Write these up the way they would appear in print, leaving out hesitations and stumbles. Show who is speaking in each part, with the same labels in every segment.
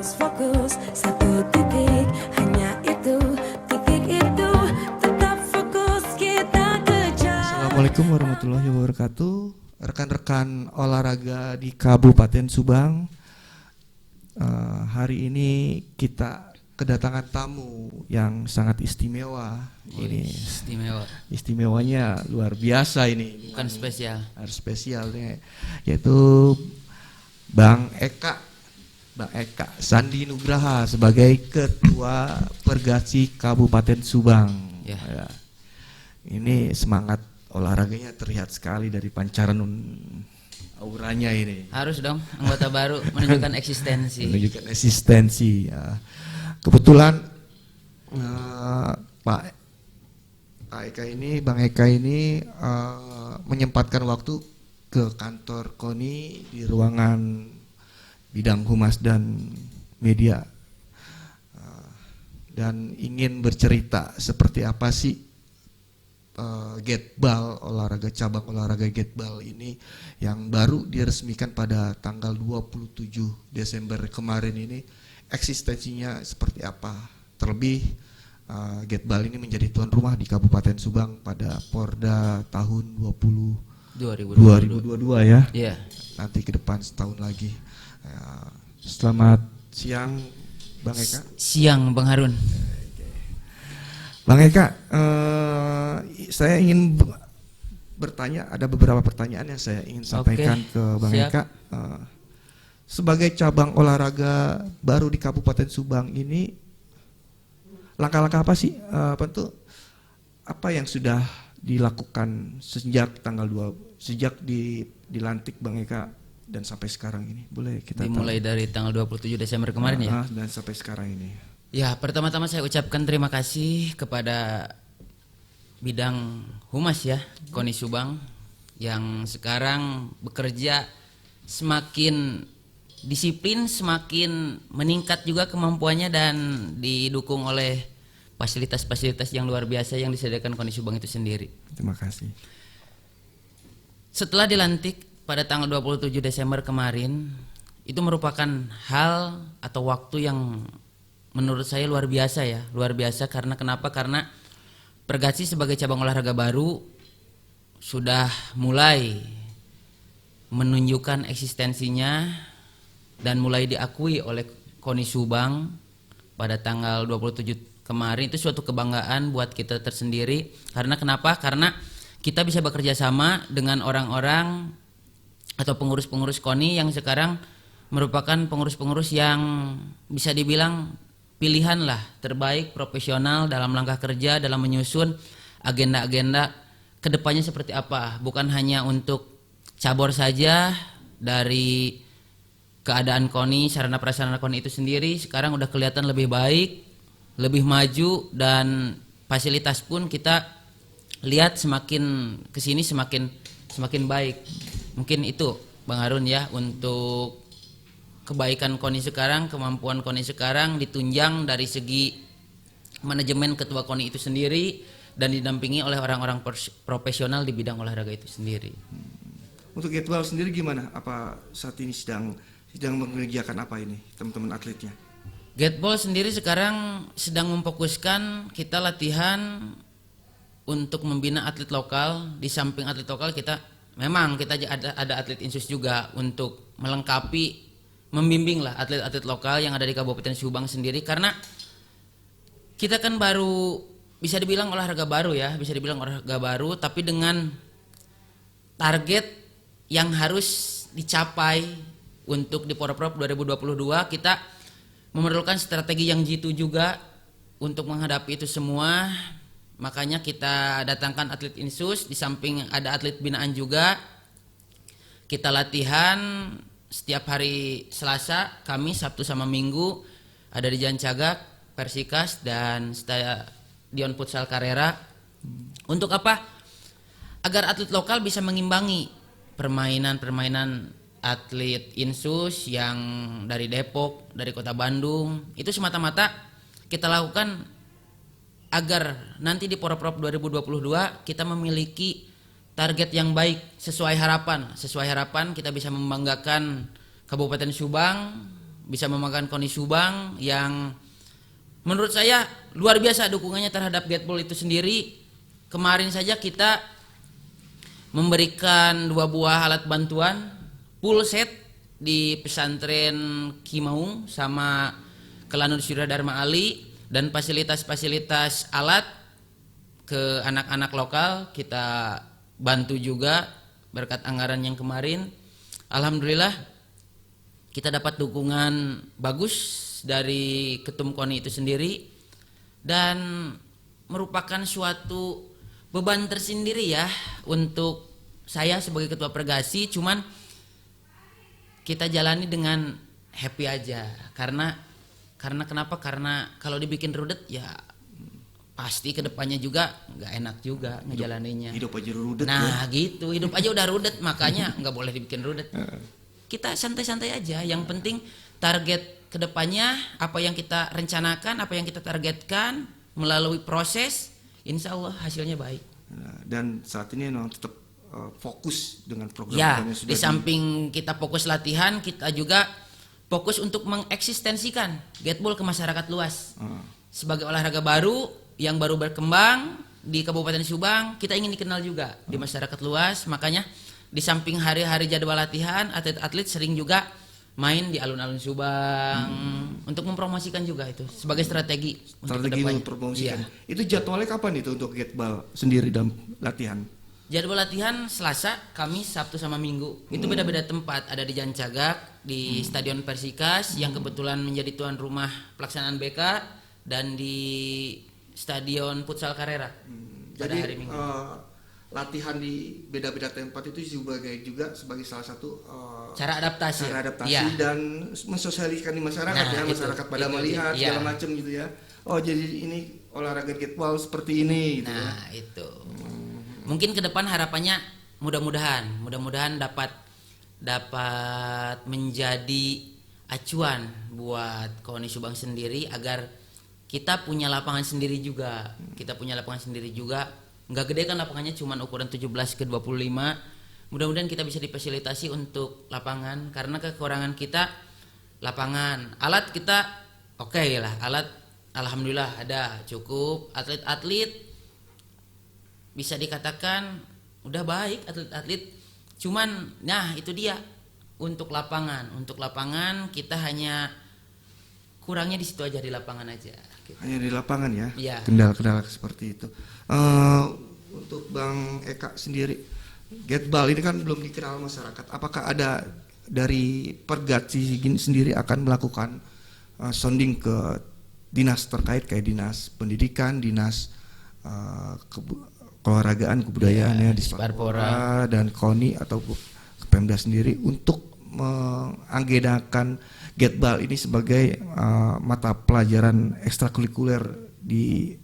Speaker 1: fokus satu titik, hanya itu, titik itu, tetap fokus kita kejar.
Speaker 2: Assalamualaikum warahmatullahi wabarakatuh. Rekan-rekan olahraga di Kabupaten Subang, hari ini kita kedatangan tamu yang sangat istimewa. Ini
Speaker 3: Istimewa.
Speaker 2: istimewanya luar biasa ini.
Speaker 3: Bukan spesial.
Speaker 2: Harus spesialnya, yaitu Bang Eka Sandi Nugraha sebagai Ketua Pergasi Kabupaten Subang.
Speaker 3: Ya.
Speaker 2: Ya. Ini semangat olahraganya terlihat sekali dari pancaran auranya ini.
Speaker 3: Harus dong anggota baru menunjukkan eksistensi.
Speaker 2: Menunjukkan eksistensi. Ya. Kebetulan Pak Eka ini, Bang Eka ini menyempatkan waktu ke kantor KONI di ruangan bidang humas dan media dan ingin bercerita seperti apa sih Getbal, cabang olahraga Getbal ini yang baru diresmikan pada tanggal 27 Desember kemarin ini, eksistensinya seperti apa. Terlebih Getbal ini menjadi tuan rumah di Kabupaten Subang pada Porda tahun 2022 ya.
Speaker 3: Iya.
Speaker 2: Nanti ke depan setahun lagi. Selamat siang Bang Eka.
Speaker 3: Siang Bang Harun.
Speaker 2: Bang Eka, saya ingin bertanya, ada beberapa pertanyaan yang saya ingin sampaikan ke Bang
Speaker 3: siap.
Speaker 2: Eka. Sebagai cabang olahraga baru di Kabupaten Subang ini, langkah-langkah apa sih, apa yang sudah dilakukan sejak sejak dilantik Bang Eka dan sampai sekarang ini? Boleh kita
Speaker 3: Dimulai dari tanggal 27 Desember kemarin ya.
Speaker 2: Dan sampai sekarang ini.
Speaker 3: Ya, pertama-tama saya ucapkan terima kasih kepada bidang humas ya, KONI Subang yang sekarang bekerja semakin disiplin, semakin meningkat juga kemampuannya dan didukung oleh fasilitas-fasilitas yang luar biasa yang disediakan KONI Subang itu sendiri.
Speaker 2: Terima kasih.
Speaker 3: Setelah dilantik pada tanggal 27 Desember kemarin, itu merupakan hal atau waktu yang menurut saya luar biasa ya. Luar biasa karena kenapa? Karena Pergasi sebagai cabang olahraga baru sudah mulai menunjukkan eksistensinya dan mulai diakui oleh KONI Subang pada tanggal 27 kemarin. Itu suatu kebanggaan buat kita tersendiri. Karena kenapa? Karena kita bisa bekerja sama dengan orang-orang atau pengurus-pengurus KONI yang sekarang merupakan pengurus-pengurus yang bisa dibilang pilihan lah terbaik, profesional dalam langkah kerja, dalam menyusun agenda-agenda kedepannya seperti apa. Bukan hanya untuk cabur saja dari keadaan KONI, sarana prasarana KONI itu sendiri sekarang udah kelihatan lebih baik, lebih maju, dan fasilitas pun kita lihat semakin kesini semakin baik. Mungkin itu Bang Harun ya untuk kebaikan KONI sekarang, kemampuan KONI sekarang ditunjang dari segi manajemen ketua KONI itu sendiri dan didampingi oleh orang-orang profesional di bidang olahraga itu sendiri.
Speaker 2: Untuk Getbal sendiri gimana? Apa saat ini sedang mengerjakan apa ini teman-teman atletnya?
Speaker 3: Getball sendiri sekarang sedang memfokuskan kita latihan untuk membina atlet lokal. Di samping atlet lokal kita ada atlet insus juga untuk melengkapi, membimbing lah atlet-atlet lokal yang ada di Kabupaten Subang sendiri, karena kita kan baru bisa dibilang olahraga baru ya, tapi dengan target yang harus dicapai untuk di Porprov 2022. Kita memerlukan strategi yang jitu juga untuk menghadapi itu semua. Makanya kita datangkan atlet insus, di samping ada atlet binaan juga. Kita latihan setiap hari Selasa, Kamis, Sabtu sama Minggu ada di Jalan Cagak, Persikas dan Stadion Futsal Carrera. Untuk apa? Agar atlet lokal bisa mengimbangi permainan atlet insus yang dari Depok, dari Kota Bandung. Itu semata-mata kita lakukan agar nanti di Porprov 2022 kita memiliki target yang baik sesuai harapan kita bisa membanggakan Kabupaten Subang, bisa memegang KONI Subang yang menurut saya luar biasa dukungannya terhadap Getball itu sendiri. Kemarin saja kita memberikan 2 buah alat bantuan full set di pesantren Kimaung sama Kelanur Surya Dharma Ali, dan fasilitas-fasilitas alat ke anak-anak lokal kita bantu juga berkat anggaran yang kemarin. Alhamdulillah kita dapat dukungan bagus dari Ketum KONI itu sendiri, dan merupakan suatu beban tersendiri ya untuk saya sebagai ketua Pergasi. Cuman kita jalani dengan happy aja, karena kenapa? Karena kalau dibikin rudet ya pasti kedepannya juga nggak enak juga ngejalaninnya.
Speaker 2: Hidup aja rudet.
Speaker 3: Nah gitu, hidup aja udah rudet, makanya nggak boleh dibikin rudet. Kita santai-santai aja, yang penting target kedepannya apa yang kita rencanakan, apa yang kita targetkan melalui proses, insya Allah hasilnya baik.
Speaker 2: Dan saat ini memang tetap fokus dengan program
Speaker 3: Ya,
Speaker 2: yang sudah
Speaker 3: di samping kita fokus latihan, kita juga fokus untuk mengeksistensikan Getball ke masyarakat luas. Sebagai olahraga baru yang baru berkembang di Kabupaten Subang, kita ingin dikenal juga di masyarakat luas. Makanya di samping hari-hari jadwal latihan, atlet-atlet sering juga main di alun-alun Subang untuk mempromosikan juga itu sebagai strategi untuk
Speaker 2: mempromosikan.
Speaker 3: Iya.
Speaker 2: Itu jadwalnya kapan itu untuk Getball sendiri dalam latihan?
Speaker 3: Jadwal latihan Selasa, Kamis, Sabtu sama Minggu. Itu beda-beda tempat. Ada di Jalan Cagak, di Stadion Persikas yang kebetulan menjadi tuan rumah pelaksanaan BK, dan di Stadion Futsal Carrera pada
Speaker 2: Jadi
Speaker 3: hari Minggu.
Speaker 2: latihan di beda-beda tempat itu juga sebagai salah satu
Speaker 3: Cara adaptasi.
Speaker 2: Ya. Dan mensosialisasikan di masyarakat ya, masyarakat pada melihat segala macam gitu ya. Oh jadi ini olahraga Getball seperti ini gitu.
Speaker 3: Nah itu. Mungkin ke depan harapannya mudah-mudahan dapat menjadi acuan buat KONI Subang sendiri, agar kita punya lapangan sendiri juga. Nggak gede kan lapangannya, cuma ukuran 17x25. Mudah-mudahan kita bisa difasilitasi untuk lapangan, karena kekurangan kita lapangan. Alat kita oke lah, alat alhamdulillah ada cukup. Atlet-atlet bisa dikatakan udah baik atlet-atlet. Cuman nah itu dia, untuk lapangan kita hanya kurangnya di situ aja, di lapangan aja. Gitu.
Speaker 2: Hanya di lapangan ya.
Speaker 3: Iya.
Speaker 2: Kendala-kendala seperti itu. Untuk Bang Eka sendiri, Getball ini kan belum dikenal masyarakat. Apakah ada dari Pergasi sendiri akan melakukan sounding ke dinas terkait, kayak dinas pendidikan, dinas keolahragaan, kebudayaan ya, di Sparpora dan KONI atau Pemda sendiri untuk mengagendakan Getball ini sebagai mata pelajaran ekstrakurikuler di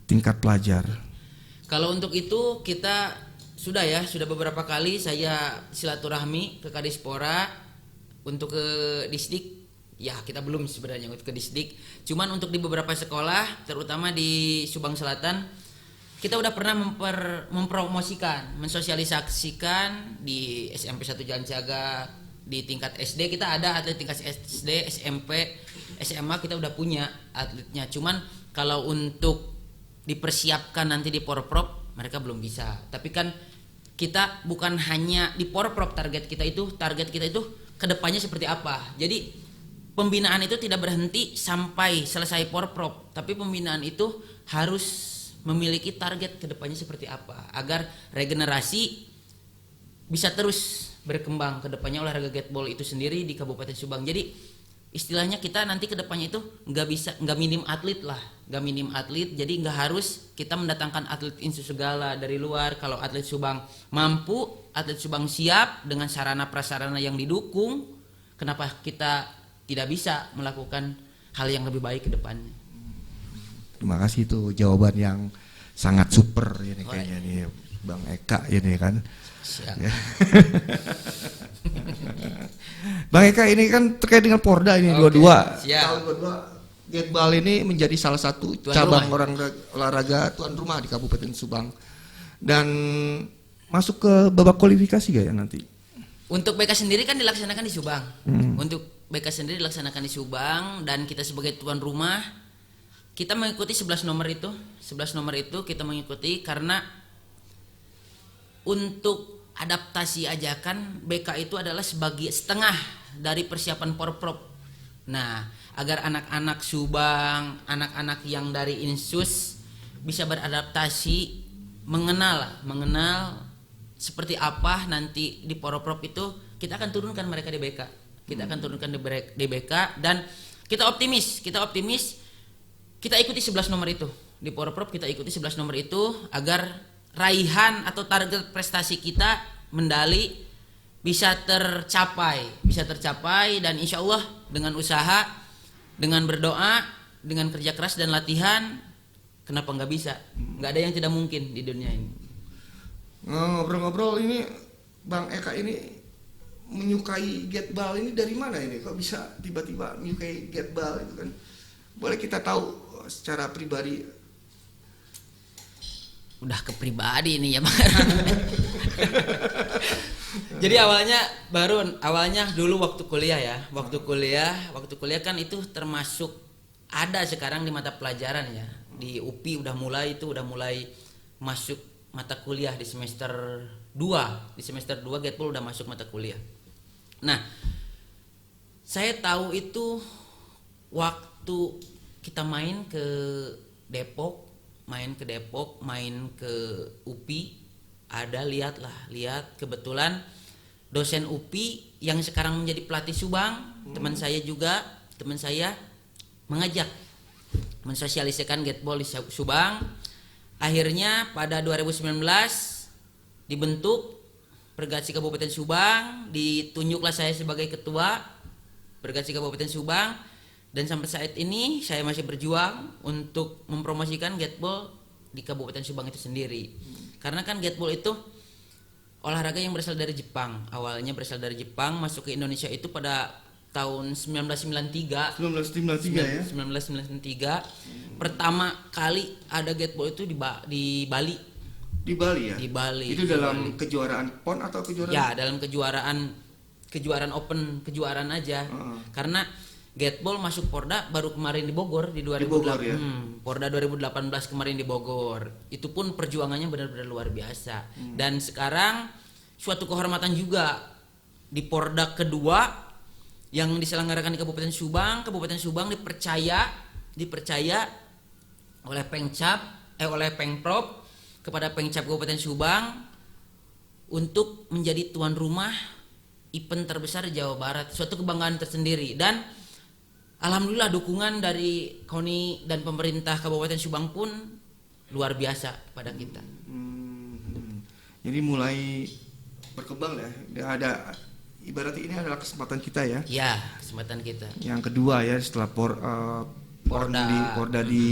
Speaker 2: tingkat pelajar?
Speaker 3: Kalau untuk itu kita sudah beberapa kali saya silaturahmi ke Kadispora untuk ke Disdik. Ya kita belum sebenarnya untuk ke Disdik, cuman untuk di beberapa sekolah terutama di Subang Selatan kita udah pernah mempromosikan, mensosialisasikan di SMP 1 Jalan Cagak. Di tingkat SD kita ada atlet tingkat SD, SMP, SMA kita udah punya atletnya. Cuman kalau untuk dipersiapkan nanti di Porprov mereka belum bisa. Tapi kan kita bukan hanya di Porprov, target kita itu kedepannya seperti apa. Jadi pembinaan itu tidak berhenti sampai selesai Porprov, tapi pembinaan itu harus memiliki target kedepannya seperti apa, agar regenerasi bisa terus berkembang kedepannya olahraga Getball itu sendiri di Kabupaten Subang. Jadi istilahnya kita nanti kedepannya itu nggak minim atlet. Jadi nggak harus kita mendatangkan atlet insu segala dari luar. Kalau atlet Subang mampu, atlet Subang siap dengan sarana prasarana yang didukung, kenapa kita tidak bisa melakukan hal yang lebih baik ke depannya?
Speaker 2: Terima kasih, itu jawaban yang sangat super ini kayaknya nih Bang Eka ini kan.
Speaker 3: Siap.
Speaker 2: Ya. Bang Eka, ini kan terkait dengan Porda ini dua-dua. Tahun 22 Getball ini menjadi salah satu cabang olahraga tuan rumah di Kabupaten Subang. Dan masuk ke babak kualifikasi gak ya nanti?
Speaker 3: Untuk BK sendiri kan dilaksanakan di Subang. Untuk BK sendiri dilaksanakan di Subang dan kita sebagai tuan rumah kita mengikuti 11 nomor itu. 11 nomor itu kita mengikuti karena untuk adaptasi ajakan BK itu adalah sebagai setengah dari persiapan Porprov. Nah, agar anak-anak Subang, anak-anak yang dari Insus bisa beradaptasi, mengenal seperti apa nanti di Porprov itu, kita akan turunkan mereka di BK. Kita akan turunkan di BK dan kita optimis kita ikuti 11 nomor itu. Di Porprov kita ikuti 11 nomor itu agar raihan atau target prestasi kita medali bisa tercapai dan insya Allah dengan usaha, dengan berdoa, dengan kerja keras dan latihan, kenapa nggak bisa? Nggak ada yang tidak mungkin di dunia ini.
Speaker 2: Ngobrol-ngobrol ini, Bang Eka ini menyukai getball ini dari mana ini? Kok bisa tiba-tiba menyukai getball itu kan? Boleh kita tahu secara pribadi?
Speaker 3: Udah ke pribadi ini ya, Bang. Jadi awalnya dulu waktu kuliah ya. Waktu kuliah kan itu termasuk ada sekarang di mata pelajaran ya. Di UPI udah mulai masuk mata kuliah di semester 2. Di semester 2 getball udah masuk mata kuliah. Nah, saya tahu itu waktu kita main ke Depok, main ke UPI, lihat kebetulan dosen UPI yang sekarang menjadi pelatih Subang, teman saya mengajak mensosialisasikan getball di Subang. Akhirnya pada 2019 dibentuk Pergatsi Kabupaten Subang, ditunjuklah saya sebagai ketua Pergatsi Kabupaten Subang. Dan sampai saat ini saya masih berjuang untuk mempromosikan getball di Kabupaten Subang itu sendiri. Karena kan getball itu olahraga yang berasal dari Jepang. Awalnya berasal dari Jepang, masuk ke Indonesia itu pada tahun 1993 ya. 1993. Pertama kali ada getball itu di Bali.
Speaker 2: Di Bali ya?
Speaker 3: Di Bali.
Speaker 2: Itu dalam kejuaraan PON atau kejuaraan?
Speaker 3: Ya, dalam kejuaraan open, kejuaraan aja. Karena getball masuk Porda baru kemarin di Bogor di 2008.
Speaker 2: Ya?
Speaker 3: Porda 2018 kemarin di Bogor. Itu pun perjuangannya benar-benar luar biasa. Dan sekarang suatu kehormatan juga di Porda kedua yang diselenggarakan di Kabupaten Subang. Kabupaten Subang dipercaya oleh Pengprov kepada Pengcap Kabupaten Subang untuk menjadi tuan rumah event terbesar di Jawa Barat. Suatu kebanggaan tersendiri dan alhamdulillah dukungan dari KONI dan pemerintah Kabupaten Subang pun luar biasa pada kita.
Speaker 2: Jadi mulai berkembang ya. Ada ibarat ini adalah kesempatan kita ya.
Speaker 3: Ya, kesempatan kita.
Speaker 2: Yang kedua ya setelah Porda di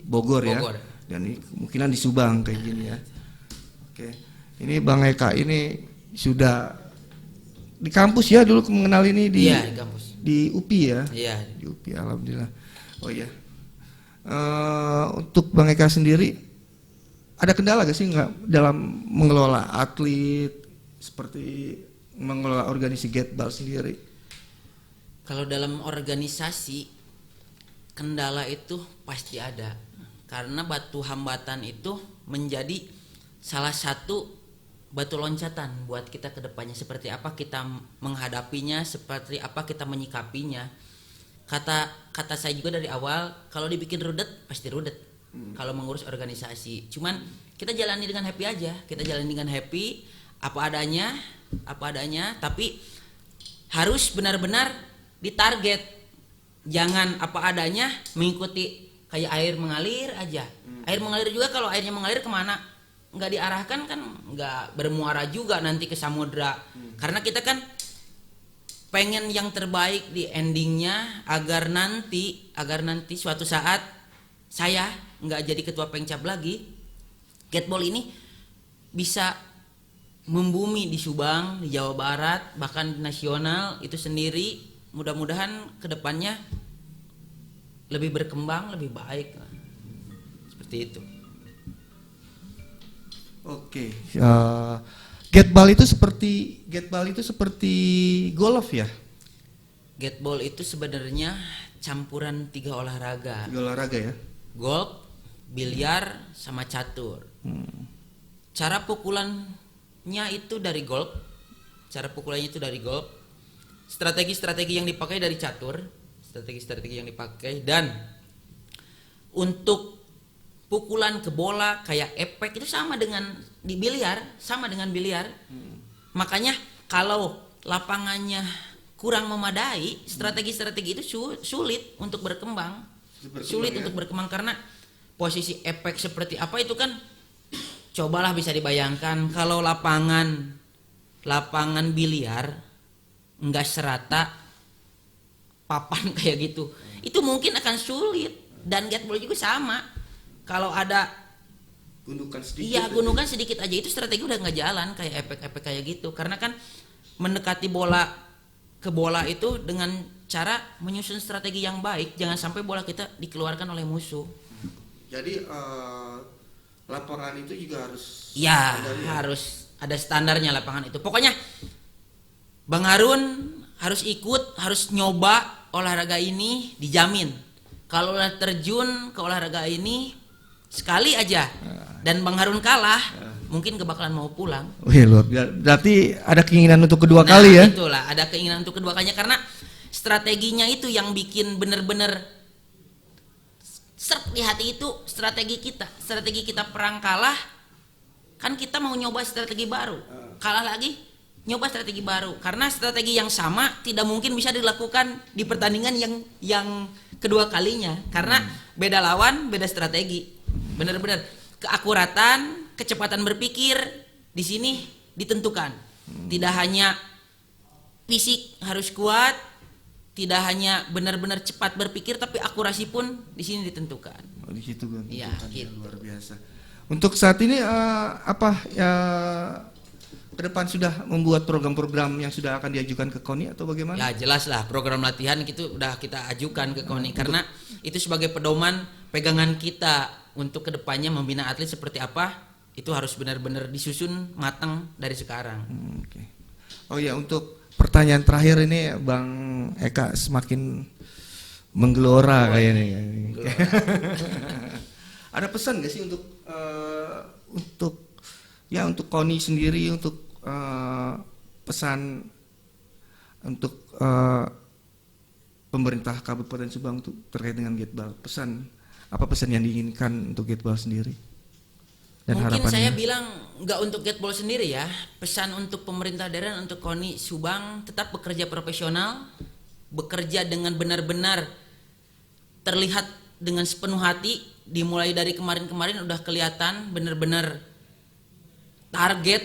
Speaker 2: Bogor ya. Dan ini kemungkinan di Subang kayak gini ya. Oke. Ini Bang Eka ini sudah di kampus ya dulu mengenal ini di
Speaker 3: kampus.
Speaker 2: Di UPI ya?
Speaker 3: Iya.
Speaker 2: Di UPI, alhamdulillah. Oh iya. Untuk Bang Eka sendiri, ada kendala gak sih nggak dalam mengelola atlet seperti mengelola organisasi getball sendiri?
Speaker 3: Kalau dalam organisasi, kendala itu pasti ada. Karena batu hambatan itu menjadi salah satu batu loncatan buat kita ke depannya, seperti apa kita menghadapinya, seperti apa kita menyikapinya. Kata saya juga dari awal, kalau dibikin rudet pasti rudet. Kalau mengurus organisasi, cuman kita jalani dengan happy aja, apa adanya, tapi harus benar-benar ditarget. Jangan apa adanya mengikuti kayak air mengalir aja. Air mengalir juga, kalau airnya mengalir kemana nggak diarahkan kan nggak bermuara juga nanti ke samudra. Karena kita kan pengen yang terbaik di endingnya, agar nanti suatu saat saya nggak jadi ketua Pengcap lagi, getball ini bisa membumi di Subang, di Jawa Barat, bahkan di nasional itu sendiri. Mudah-mudahan kedepannya lebih berkembang, lebih baik, seperti itu.
Speaker 2: Oke. Getball itu seperti golf ya?
Speaker 3: Gateball itu sebenarnya campuran 3 olahraga.
Speaker 2: 3 olahraga ya.
Speaker 3: Golf, biliar, sama catur. Cara pukulannya itu dari golf. Strategi-strategi yang dipakai dari catur. Dan untuk pukulan ke bola kayak epek itu sama dengan di biliar, Makanya kalau lapangannya kurang memadai, strategi-strategi itu sulit untuk berkembang. Untuk berkembang karena posisi epek seperti apa itu kan, cobalah bisa dibayangkan kalau lapangan biliar enggak serata papan kayak gitu, itu mungkin akan sulit. Dan gateball juga sama, kalau ada gundukan sedikit aja itu strategi udah nggak jalan, kayak epek-epek kayak gitu. Karena kan mendekati bola ke bola itu dengan cara menyusun strategi yang baik, jangan sampai bola kita dikeluarkan oleh musuh.
Speaker 2: Jadi lapangan itu juga harus
Speaker 3: harus ada standarnya lapangan itu. Pokoknya Bang Harun harus ikut, harus nyoba olahraga ini, dijamin. Kalau udah terjun ke olahraga ini sekali aja dan Bang Harun kalah, mungkin gak bakalan mau pulang.
Speaker 2: Wih, berarti ada keinginan untuk kedua kali ya?
Speaker 3: Itulah, ada keinginan untuk kedua kalinya karena strateginya itu yang bikin bener-bener seret di hati itu. Strategi kita perang kalah, kan kita mau nyoba strategi baru. Kalah lagi, nyoba strategi baru, karena strategi yang sama tidak mungkin bisa dilakukan di pertandingan yang kedua kalinya, karena beda lawan, beda strategi. Benar-benar keakuratan, kecepatan berpikir di sini ditentukan. Tidak hanya fisik harus kuat, tidak hanya benar-benar cepat berpikir, tapi akurasi pun di sini ditentukan.
Speaker 2: Di situ kan.
Speaker 3: Iya, gitu.
Speaker 2: Luar biasa. Untuk saat ini apa ya, ke depan sudah membuat program-program yang sudah akan diajukan ke KONI atau bagaimana?
Speaker 3: Ya jelas lah, program latihan itu udah kita ajukan ke KONI karena itu sebagai pedoman pegangan kita untuk kedepannya membina atlet seperti apa, itu harus benar-benar disusun matang dari sekarang.
Speaker 2: Okay. Oh ya, untuk pertanyaan terakhir ini Bang Eka semakin menggelora kayaknya. Ada pesan nggak sih untuk KONI sendiri, untuk pesan untuk pemerintah Kabupaten Subang untuk terkait dengan Gateball? Apa pesan yang diinginkan untuk Gateball sendiri? Dan
Speaker 3: mungkin
Speaker 2: harapannya?
Speaker 3: saya bilang nggak untuk Gateball sendiri ya, pesan untuk pemerintah daerah, untuk KONI Subang tetap bekerja profesional, bekerja dengan benar-benar terlihat dengan sepenuh hati. Dimulai dari kemarin-kemarin udah kelihatan benar-benar target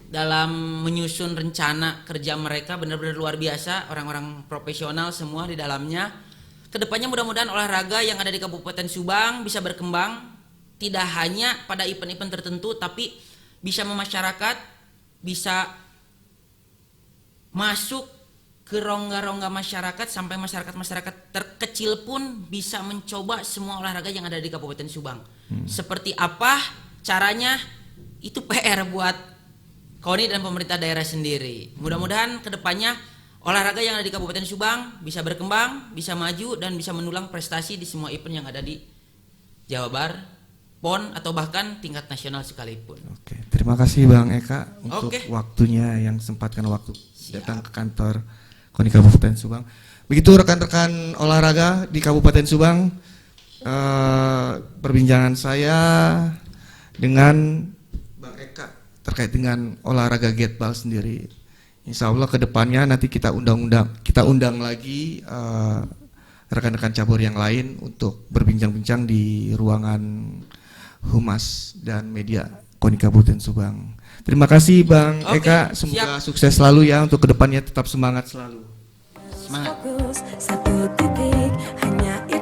Speaker 3: dalam menyusun rencana kerja mereka benar-benar luar biasa, orang-orang profesional semua di dalamnya. Kedepannya mudah-mudahan olahraga yang ada di Kabupaten Subang bisa berkembang, tidak hanya pada event-event tertentu, tapi bisa memasyarakat, bisa masuk ke rongga-rongga masyarakat, sampai masyarakat-masyarakat terkecil pun bisa mencoba semua olahraga yang ada di Kabupaten Subang. Seperti apa caranya, itu PR buat KONI dan pemerintah daerah sendiri. Mudah-mudahan kedepannya olahraga yang ada di Kabupaten Subang bisa berkembang, bisa maju, dan bisa mendulang prestasi di semua event yang ada di Jawa Barat, PON, atau bahkan tingkat nasional sekalipun.
Speaker 2: Oke, terima kasih Bang Eka untuk waktunya yang sempatkan waktu datang ke kantor KONI Kabupaten Subang. Begitu rekan-rekan olahraga di Kabupaten Subang, perbincangan saya dengan Bang Eka terkait dengan olahraga Gateball sendiri. Insya Allah kedepannya nanti kita undang lagi rekan-rekan cabur yang lain untuk berbincang-bincang di ruangan Humas dan Media KONI Kabupaten Subang. Terima kasih Bang Eka, semoga sukses selalu ya, untuk kedepannya tetap semangat selalu.
Speaker 3: Semangat.
Speaker 1: Fokus satu titik hanya itu.